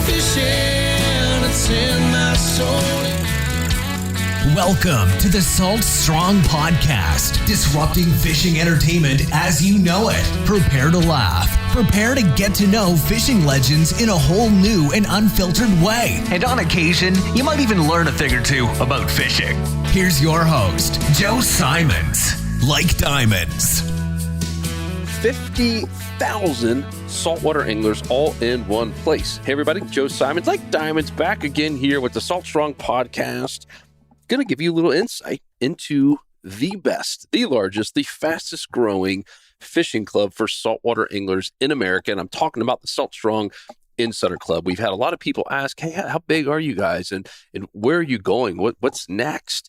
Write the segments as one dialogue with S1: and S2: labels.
S1: fishing, it's in my soul.
S2: Welcome to the Salt Strong Podcast, disrupting fishing entertainment as you know it. Prepare to laugh. Prepare to get to know fishing legends in a whole new and unfiltered way. And on occasion, you might even learn a thing or two about fishing. Here's your host, Joe Simons. Like diamonds.
S3: 50,000 saltwater anglers all in one place. Hey everybody, Joe Simons, Like Diamonds, back again here with the Salt Strong Podcast. Going to give you a little insight into the best, the largest, the fastest growing fishing club for saltwater anglers in America. And I'm talking about the Salt Strong Insider Club. We've had a lot of people ask, hey, how big are you guys? And where are you going? What's next?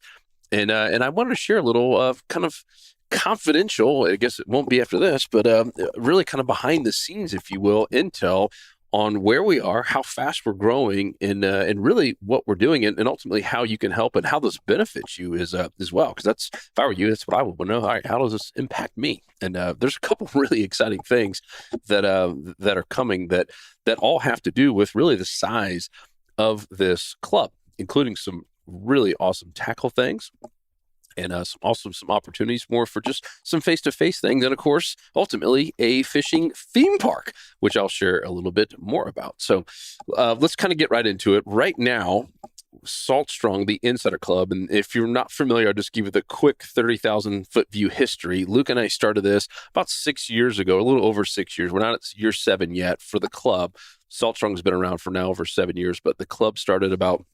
S3: And I wanted to share a little kind of confidential, I guess it won't be after this, but really kind of behind the scenes, if you will, intel on where we are, how fast we're growing, and really what we're doing, and ultimately how you can help and how this benefits you as well. Because if I were you, that's what I would want to know. All right, how does this impact me? And there's a couple really exciting things that are coming that all have to do with really the size of this club, including some really awesome tackle things. And some opportunities more for just some face-to-face things. And of course, ultimately a fishing theme park, which I'll share a little bit more about. So let's kind of get right into it. Right now, Salt Strong, the Insider Club. And if you're not familiar, I'll just give you the quick 30,000 foot view history. Luke and I started this about 6 years ago, a little over 6 years. We're not at year 7 yet for the club. Salt Strong has been around for now over 7 years, but the club started about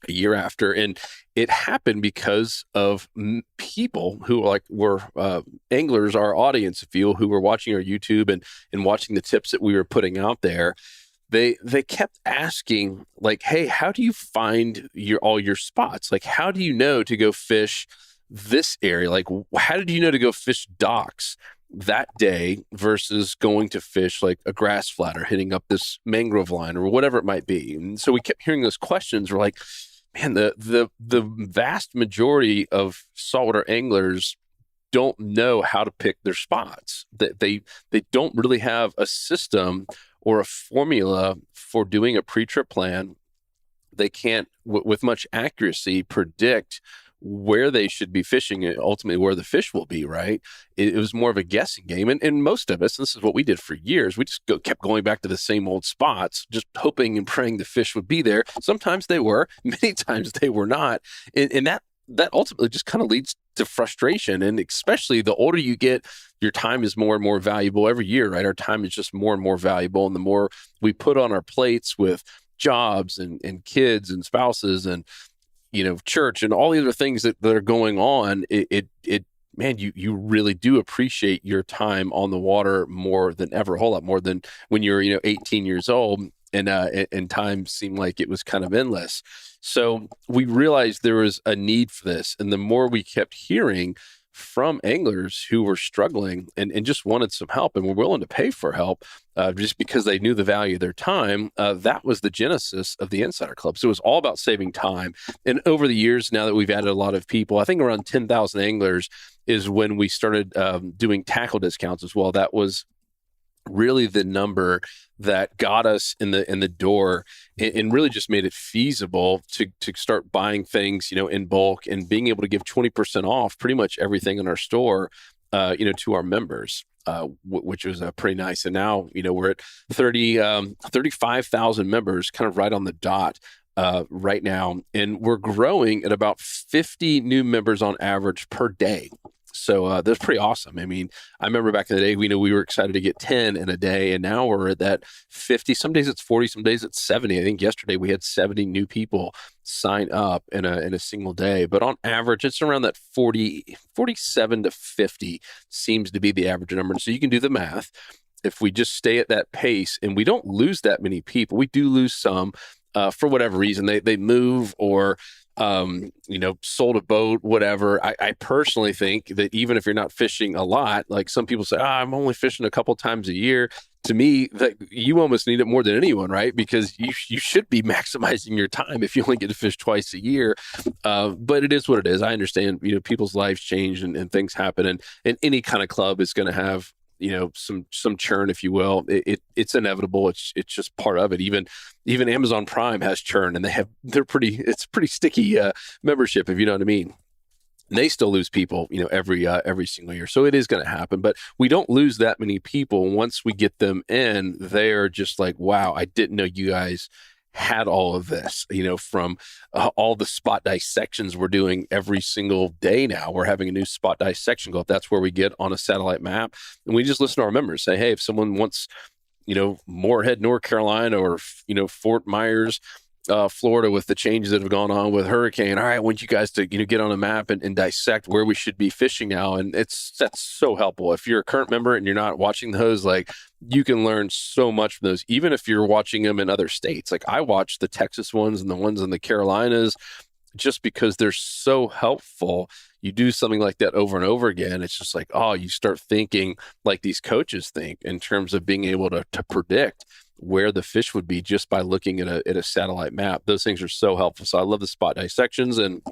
S3: a year after, and it happened because of people who were anglers, our audience, if you will, who were watching our YouTube and watching the tips that we were putting out there. They kept asking, like, hey, how do you find all your spots? Like, how do you know to go fish this area? Like, how did you know to go fish docks that day versus going to fish like a grass flat or hitting up this mangrove line or whatever it might be? And so we kept hearing those questions. We're like, man, the vast majority of saltwater anglers don't know how to pick their spots. That they don't really have a system or a formula for doing a pre-trip plan. They can't, with much accuracy, predict where they should be fishing and ultimately where the fish will be, right? It was more of a guessing game. And most of us, this is what we did for years, we just kept going back to the same old spots, just hoping and praying the fish would be there. Sometimes they were, many times they were not. And that ultimately just kind of leads to frustration. And especially the older you get, your time is more and more valuable every year, right? Our time is just more and more valuable. And the more we put on our plates with jobs and kids and spouses and church and all the other things that are going on, man, you really do appreciate your time on the water more than ever, a whole lot more than when you're 18 years old and time seemed like it was kind of endless. So we realized there was a need for this, and the more we kept hearing from anglers who were struggling and just wanted some help and were willing to pay for help just because they knew the value of their time, that was the genesis of the Insider Club. So it was all about saving time. And over the years, now that we've added a lot of people, I think around 10,000 anglers is when we started doing tackle discounts as well. That was really the number that got us in the door and really just made it feasible to start buying things, in bulk and being able to give 20% off pretty much everything in our store, to our members, which was pretty nice. And now, we're at 35,000 members, kind of right on the dot right now. And we're growing at about 50 new members on average per day. So that's pretty awesome. I mean, I remember back in the day, we were excited to get 10 in a day, and now we're at that 50. Some days it's 40, some days it's 70. I think yesterday we had 70 new people sign up in a single day. But on average, it's around that 47 to 50 seems to be the average number. So you can do the math. If we just stay at that pace and we don't lose that many people, we do lose some for whatever reason. They move or sold a boat, whatever. I personally think that even if you're not fishing a lot, like some people say, I'm only fishing a couple times a year. To me, that you almost need it more than anyone, right? Because you should be maximizing your time if you only get to fish twice a year. But it is what it is. I understand, people's lives change and things happen, and any kind of club is going to have some churn, if you will. It's inevitable. It's just part of it. Even Amazon Prime has churn, and it's pretty sticky membership, if you know what I mean. And they still lose people, every single year. So it is going to happen, but we don't lose that many people. Once we get them in, they're just like, wow, I didn't know you guys had all of this, from all the spot dissections we're doing every single day now. We're having a new spot dissection go up. That's where we get on a satellite map. And we just listen to our members say, hey, if someone wants, Moorhead, North Carolina, or, Fort Myers, Florida, with the changes that have gone on with hurricane. All right, I want you guys to get on a map and dissect where we should be fishing now, and that's so helpful. If you're a current member and you're not watching those, like, you can learn so much from those, even if you're watching them in other states. Like, I watch the Texas ones and the ones in the Carolinas just because they're so helpful. You do something like that over and over again, it's just like, oh, you start thinking like these coaches think in terms of being able to predict where the fish would be just by looking at a satellite map. Those things are so helpful. So I love the spot dissections, and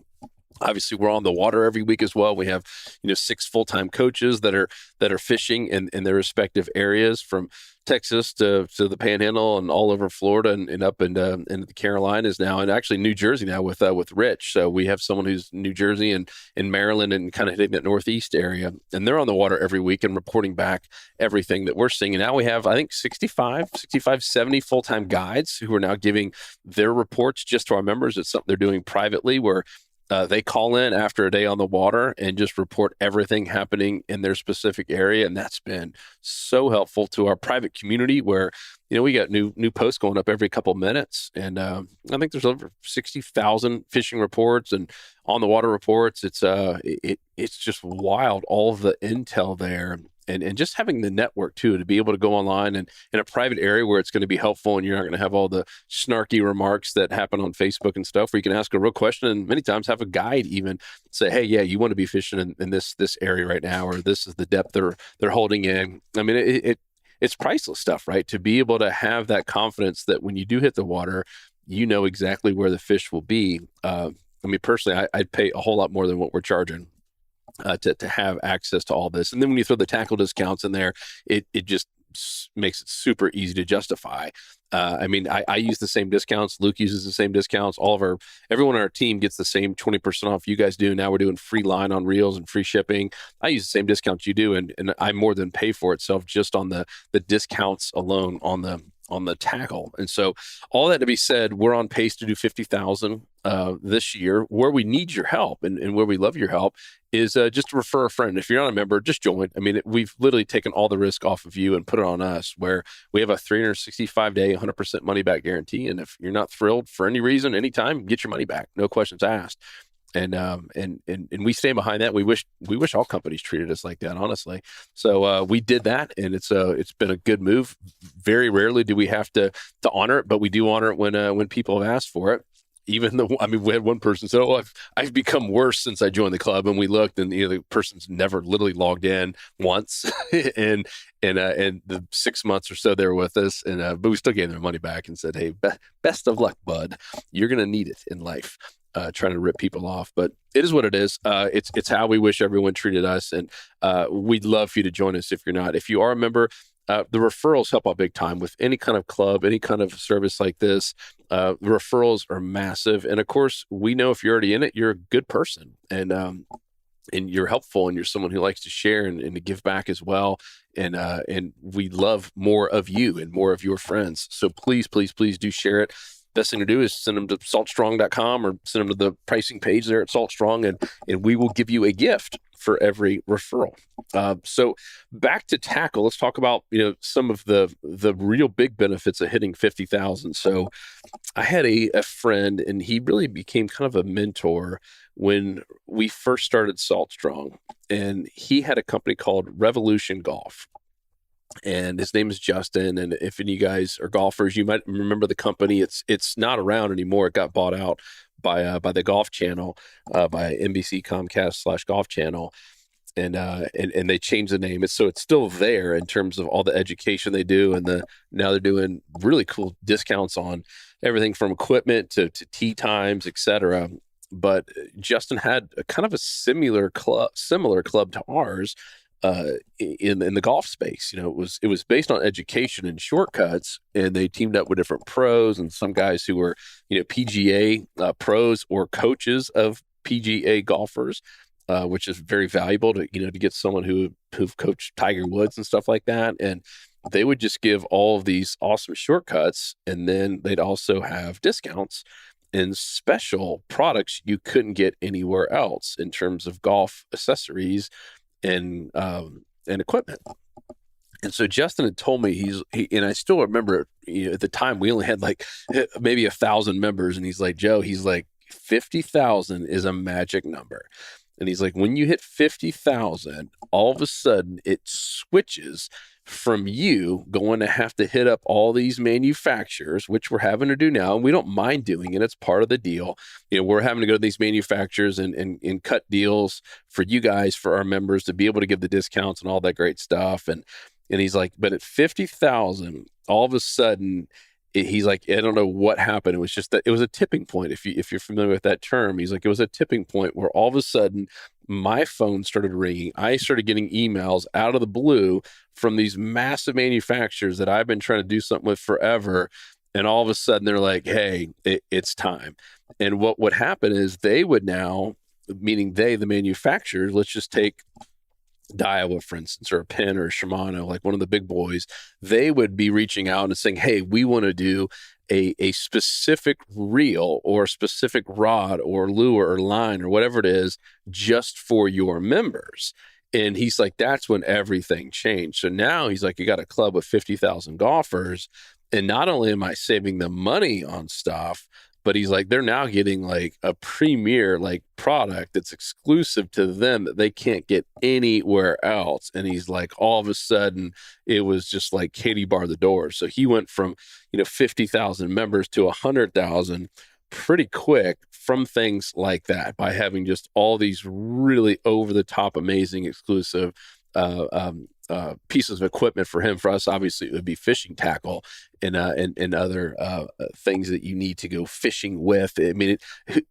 S3: obviously we're on the water every week as well. We have 6 full-time coaches that are fishing in their respective areas, from Texas to the Panhandle and all over Florida and up into the Carolinas now, and actually New Jersey now with Rich. So we have someone who's New Jersey and in Maryland and kind of hitting that Northeast area, and they're on the water every week and reporting back everything that we're seeing. And now we have, I think, 70 full-time guides who are now giving their reports just to our members. It's something they're doing privately, where they call in after a day on the water and just report everything happening in their specific area. And that's been so helpful to our private community, where, we got new posts going up every couple of minutes. And I think there's over 60,000 fishing reports and on the water reports. It's just wild, all of the intel there. And just having the network too, to be able to go online and in a private area where it's going to be helpful, and you're not going to have all the snarky remarks that happen on Facebook and stuff, where you can ask a real question, and many times have a guide even say, hey, yeah, you want to be fishing in this area right now, or this is the depth they're holding in. I mean, it's priceless stuff, right? To be able to have that confidence that when you do hit the water, you know exactly where the fish will be. Personally, I'd pay a whole lot more than what we're charging to have access to all this. And then when you throw the tackle discounts in there, it just makes it super easy to justify. I use the same discounts. Luke uses the same discounts. Everyone on our team gets the same 20% off you guys do. Now we're doing free line on reels and free shipping. I use the same discounts you do, and I more than pay for itself just on the discounts alone on the tackle. And so all that to be said, we're on pace to do 50,000 this year. Where we need your help and where we love your help is just to refer a friend. If you're not a member, just join. We've literally taken all the risk off of you and put it on us, where we have a 365-day, 100% money back guarantee. And if you're not thrilled for any reason, anytime, get your money back. No questions asked. And we stand behind that. We wish all companies treated us like that, honestly. So we did that, and it's been a good move. Very rarely do we have to honor it, but we do honor it when people have asked for it. Even though, we had one person say, "Oh, I've become worse since I joined the club," and we looked, and the person's never literally logged in once, and the 6 months or so they were with us, and but we still gave them their money back and said, "Hey, best of luck, bud. You're gonna need it in life." Trying to rip people off, but it is what it is. It's how we wish everyone treated us, and we'd love for you to join us if you're not. If you are a member, the referrals help out big time with any kind of club, any kind of service like this. The referrals are massive, and of course, we know if you're already in it, you're a good person, and you're helpful, and you're someone who likes to share and to give back as well. And we love more of you and more of your friends. So please, please, please do share it. Best thing to do is send them to saltstrong.com or send them to the pricing page there at Saltstrong, and we will give you a gift for every referral. So back to tackle, let's talk about some of the real big benefits of hitting 50,000. So I had a friend, and he really became kind of a mentor when we first started Saltstrong, and he had a company called Revolution Golf. And his name is Justin. And if any of you guys are golfers, you might remember the company. It's not around anymore. It got bought out by the Golf Channel, by NBC Comcast / Golf Channel. And they changed the name. So it's still there in terms of all the education they do. And now they're doing really cool discounts on everything from equipment to tee times, etc. But Justin had a kind of a similar club to ours. in the golf space. It was based on education and shortcuts, and they teamed up with different pros and some guys who were PGA pros or coaches of PGA golfers, which is very valuable to get someone who've coached Tiger Woods and stuff like that. And they would just give all of these awesome shortcuts, and then they'd also have discounts and special products you couldn't get anywhere else in terms of golf accessories and equipment. And so Justin had told me and I still remember at the time we only had like maybe 1,000 members, and he's like, Joe, 50,000 is a magic number. And he's like, when you hit 50,000, all of a sudden it switches from you going to have to hit up all these manufacturers, which we're having to do now. And we don't mind doing it. It's part of the deal. We're having to go to these manufacturers and cut deals for you guys, for our members, to be able to give the discounts and all that great stuff. And he's like, but at 50,000, all of a sudden, he's like, I don't know what happened. It was just that it was a tipping point. If you're familiar with that term, he's like, it was a tipping point where all of a sudden my phone started ringing. I started getting emails out of the blue from these massive manufacturers that I've been trying to do something with forever. And all of a sudden they're like, hey, it's time. And what would happen is they would now, meaning the manufacturers, let's just take Daiwa, for instance, or a Penn or a Shimano, like one of the big boys, they would be reaching out and saying, hey, we want to do a specific reel or specific rod or lure or line or whatever it is just for your members. And he's like, that's when everything changed. So now he's like, you got a club with 50,000 golfers. And not only am I saving them money on stuff, but he's like, they're now getting like a premier like product that's exclusive to them that they can't get anywhere else. And he's like, all of a sudden it was just like Katie bar the door. So he went from, 50,000 members to 100,000 pretty quick from things like that, by having just all these really over the top, amazing, exclusive pieces of equipment for him. For us, obviously, it would be fishing tackle and other things that you need to go fishing with. I mean,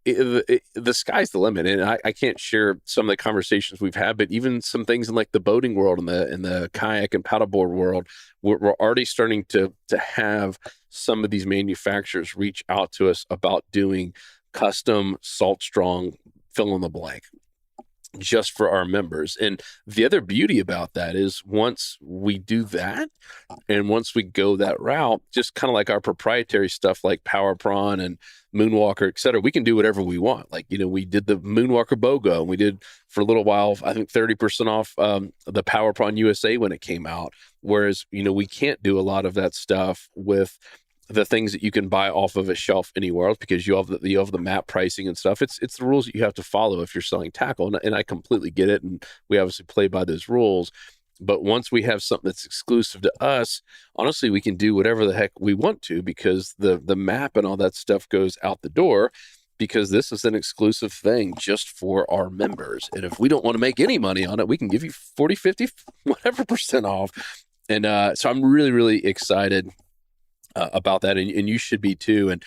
S3: the sky's the limit, and I can't share some of the conversations we've had, but even some things in like the boating world and the kayak and paddleboard world, we're already starting to have some of these manufacturers reach out to us about doing custom Salt Strong fill in the blank just for our members. And the other beauty about that is once we do that, and once we go that route, just kind of like our proprietary stuff like Power Prawn and Moonwalker, et cetera, we can do whatever we want. Like, we did the Moonwalker BOGO, and we did for a little while, I think 30% off the Power Prawn USA when it came out. Whereas, we can't do a lot of that stuff with the things that you can buy off of a shelf anywhere else, because you have the map pricing and stuff. It's the rules that you have to follow if you're selling tackle. And I completely get it. And we obviously play by those rules. But once we have something that's exclusive to us, honestly, we can do whatever the heck we want to, because the map and all that stuff goes out the door, because this is an exclusive thing just for our members. And if we don't want to make any money on it, we can give you 40, 50, whatever % off. And so I'm really, really excited about that, and you should be too. And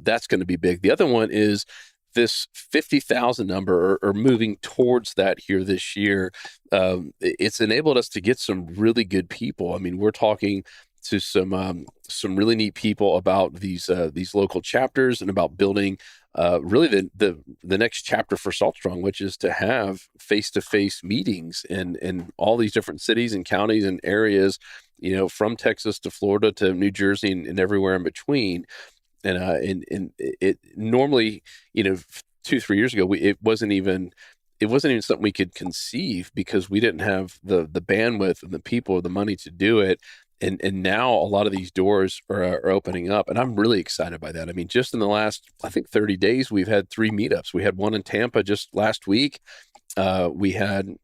S3: that's going to be big. The other one is this 50,000 number, or moving towards that here this year. It's enabled us to get some really good people. I mean, we're talking to some really neat people about these local chapters, and about building really the next chapter for Salt Strong, which is to have face-to-face meetings in all these different cities and counties and areas, from Texas to Florida to New Jersey and everywhere in between. And it normally, 2-3 years ago, it wasn't even something we could conceive, because we didn't have the bandwidth and the people or the money to do it. And now a lot of these doors are opening up, and I'm really excited by that. I mean, just in the last, I think 30 days, we've had 3 meetups. We had one in Tampa just last week. We had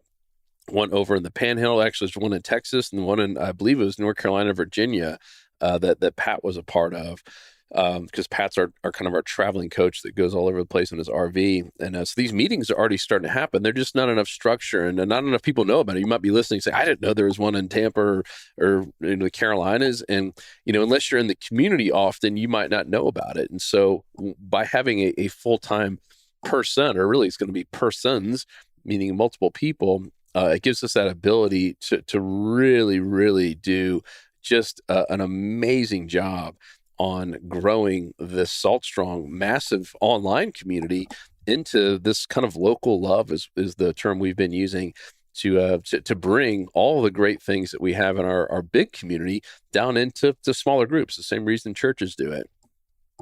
S3: one over in the Panhandle. Actually, there's one in Texas, and one in, I believe it was North Carolina, Virginia, that Pat was a part of. Because Pat's our kind of our traveling coach that goes all over the place in his RV. And so these meetings are already starting to happen. They're just not enough structure, and not enough people know about it. You might be listening and say, I didn't know there was one in Tampa or in the Carolinas. And, unless you're in the community often, you might not know about it. And so by having a full-time person, or really it's going to be persons, meaning multiple people, It gives us that ability to really, really do just an amazing job on growing this Salt Strong massive online community into this kind of local love is the term we've been using to bring all the great things that we have in our big community down into smaller groups. The same reason churches do it,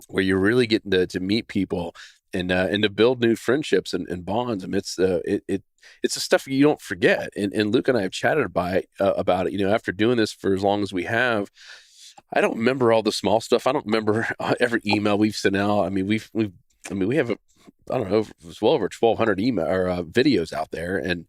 S3: where you're really getting to meet people and to build new friendships and bonds. I mean, it's the stuff you don't forget. And Luke and I have chatted about it. After doing this for as long as we have, I don't remember all the small stuff. I don't remember every email we've sent out. I mean, we have I don't know, it's well over 1,200 email or videos out there, and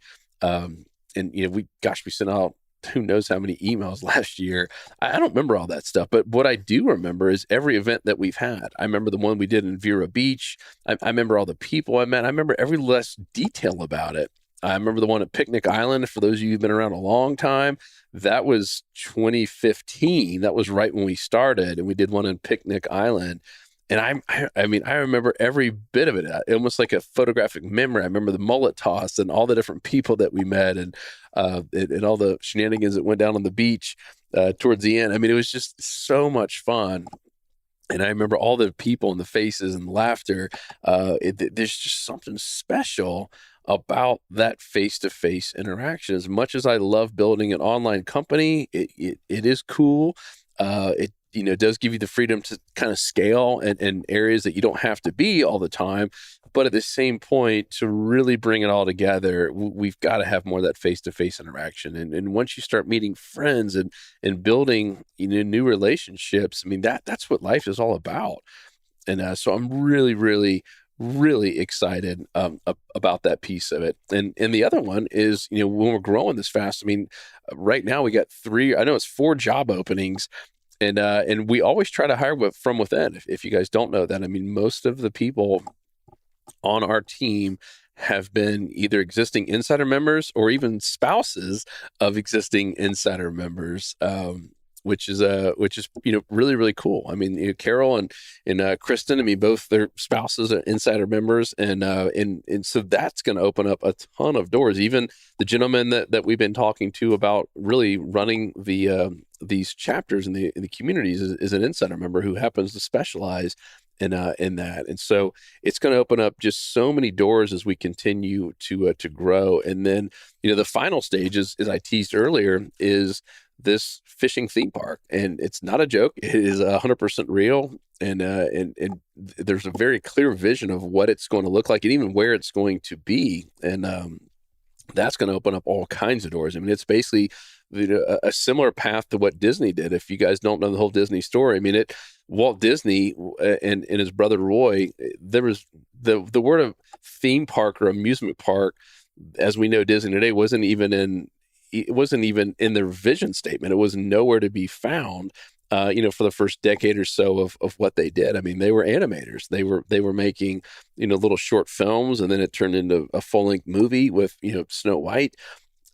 S3: we sent out who knows how many emails last year. I don't remember all that stuff, but what I do remember is every event that we've had. I remember the one we did in Vera Beach. I remember all the people I met. I remember every less detail about it. I remember the one at Picnic Island. For those of you who've been around a long time, that was 2015. That was right when we started, and we did one in Picnic Island. And I remember every bit of it, almost like a photographic memory. I remember the mullet toss and all the different people that we met, and all the shenanigans that went down on the beach towards the end. I mean, it was just so much fun. And I remember all the people and the faces and laughter. There's just something special about that face-to-face interaction. As much as I love building an online company, it is cool. It does give you the freedom to kind of scale in areas that you don't have to be all the time. But at the same point, to really bring it all together, we've got to have more of that face-to-face interaction. And once you start meeting friends and building new relationships, I mean, that's what life is all about. And so I'm really, really, really excited about that piece of it. And the other one is, when we're growing this fast, I mean, right now we got 4 job openings. And we always try to hire from within. If you guys don't know that, I mean, most of the people on our team have been either existing insider members or even spouses of existing insider members, which is really, really cool. I mean, Carol and Kristen, I mean, both their spouses are insider members, and so that's going to open up a ton of doors. Even the gentleman that we've been talking to about really running these chapters in the communities is an insider member who happens to specialize in that. And so it's going to open up just so many doors as we continue to grow. And then, the final stage is, as I teased earlier, is this fishing theme park. And it's not a joke. It is 100% real. And there's a very clear vision of what it's going to look like and even where it's going to be. And that's going to open up all kinds of doors. I mean, it's basically a similar path to what Disney did. If you guys don't know the whole Disney story, I mean, Walt Disney and his brother Roy, there was the word of theme park or amusement park, as we know Disney today, wasn't even in their vision statement. It was nowhere to be found. For the first decade or so of what they did. I mean, they were animators. They were making, little short films, and then it turned into a full-length movie with, Snow White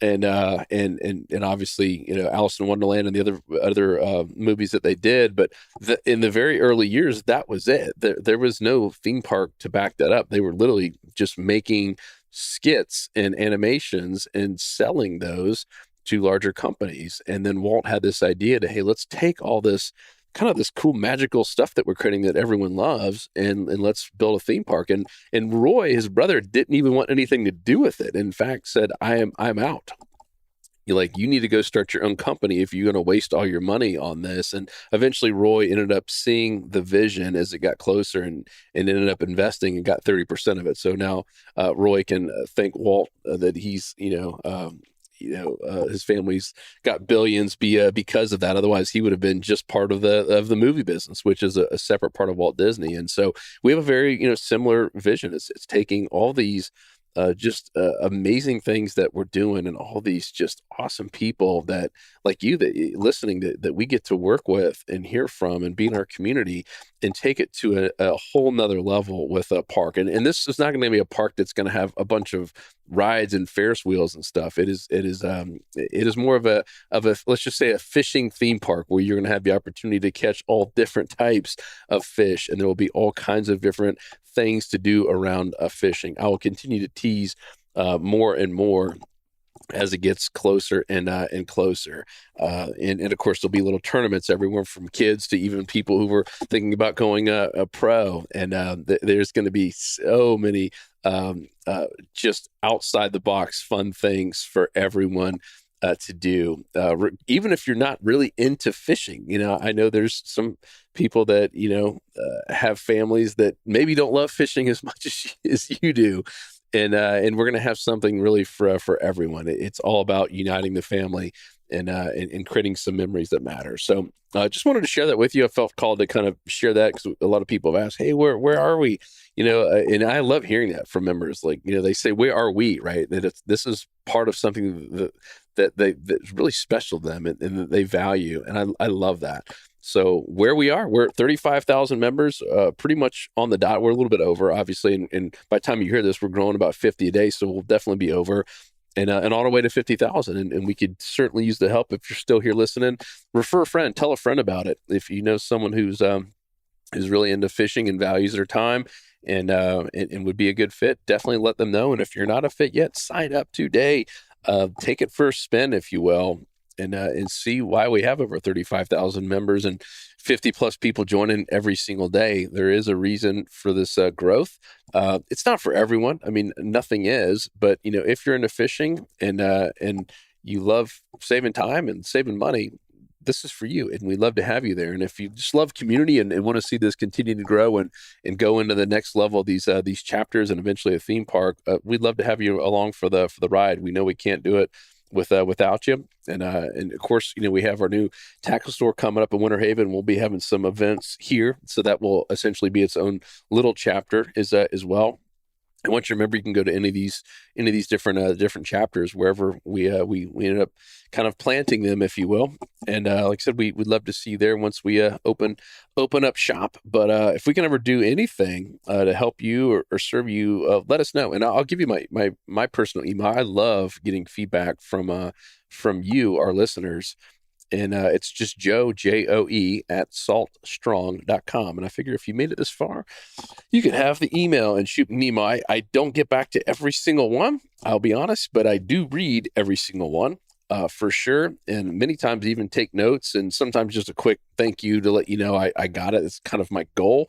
S3: and obviously, Alice in Wonderland and the other movies that they did. But in the very early years, that was it. There was no theme park to back that up. They were literally just making skits and animations and selling those to larger companies. And then Walt had this idea to, hey, let's take all this kind of this cool magical stuff that we're creating that everyone loves, and let's build a theme park. And Roy, his brother, didn't even want anything to do with it. In fact, said, I'm out. You need to go start your own company if you're going to waste all your money on this. And eventually Roy ended up seeing the vision as it got closer and ended up investing and got 30% of it. So now Roy can thank Walt that he's, his family's got billions because of that. Otherwise, he would have been just part of the movie business, which is a separate part of Walt Disney. And so we have a very similar vision. It's taking all these just amazing things that we're doing, and all these just awesome people that, like you, that listening that we get to work with and hear from and be in our community, and take it to a whole nother level with a park. And this is not going to be a park that's going to have a bunch of rides and Ferris wheels and stuff. It is more of a let's just say a fishing theme park, where you're going to have the opportunity to catch all different types of fish, and there will be all kinds of different things to do around fishing. I will continue to tease more and more as it gets closer and closer. And of course, there'll be little tournaments everywhere from kids to even people who were thinking about going a pro. And there's going to be so many just outside the box fun things for everyone to do. Even if you're not really into fishing, I know there's some people that, have families that maybe don't love fishing as much as you do. And we're going to have something really for everyone. It's all about uniting the family and creating some memories that matter. So I just wanted to share that with you. I felt called to kind of share that because a lot of people have asked, hey, where are we? And I love hearing that from members. Like, they say, where are we? Right. That this is part of something that's really special to them and that they value. And I love that. So where we are, we're at 35,000 members, pretty much on the dot. We're a little bit over, obviously. And by the time you hear this, we're growing about 50 a day. So we'll definitely be over and on our way to 50,000. And we could certainly use the help. If you're still here listening, refer a friend, tell a friend about it. If you know someone who's really into fishing and values their time and would be a good fit, definitely let them know. And if you're not a fit yet, sign up today. Take it for a spin, if you will. And see why we have over 35,000 members and 50 plus people joining every single day. There is a reason for this growth. It's not for everyone. I mean, nothing is, but if you're into fishing and you love saving time and saving money, this is for you. And we'd love to have you there. And if you just love community and want to see this continue to grow and go into the next level of these chapters and eventually a theme park, we'd love to have you along for the ride. We know we can't do it without you. And of course, we have our new tackle store coming up in Winter Haven. We'll be having some events here. So that will essentially be its own little chapter as well. And once you remember, you can go to any of these different chapters wherever we ended up kind of planting them, if you will. And like I said, we'd love to see you there once we open up shop. But if we can ever do anything to help you or serve you, let us know. And I'll give you my personal email. I love getting feedback from you, our listeners. And it's just Joe at saltstrong.com. And I figure if you made it this far, you can have the email and shoot me an email. I don't get back to every single one, I'll be honest, but I do read every single one for sure. And many times even take notes and sometimes just a quick thank you to let you know I got it. It's kind of my goal.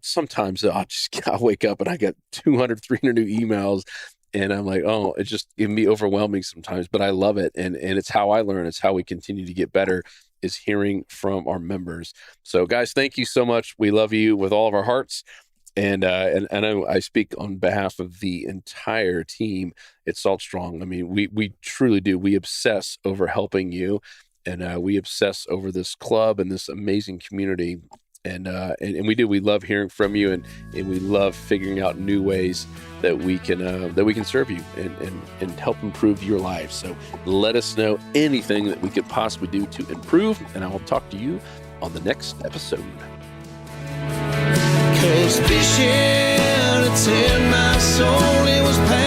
S3: Sometimes I'll wake up and I got 200, 300 new emails. And I'm like, oh, it just can be overwhelming sometimes, but I love it. And it's how I learn. It's how we continue to get better, is hearing from our members. So guys, thank you so much. We love you with all of our hearts. And I speak on behalf of the entire team at Salt Strong. I mean, we truly do. We obsess over helping you, and we obsess over this club and this amazing community. And we do. We love hearing from you, and we love figuring out new ways that we can serve you and help improve your life. So let us know anything that we could possibly do to improve, and I will talk to you on the next episode.
S1: 'Cause fishing, it's in my soul, it was pain.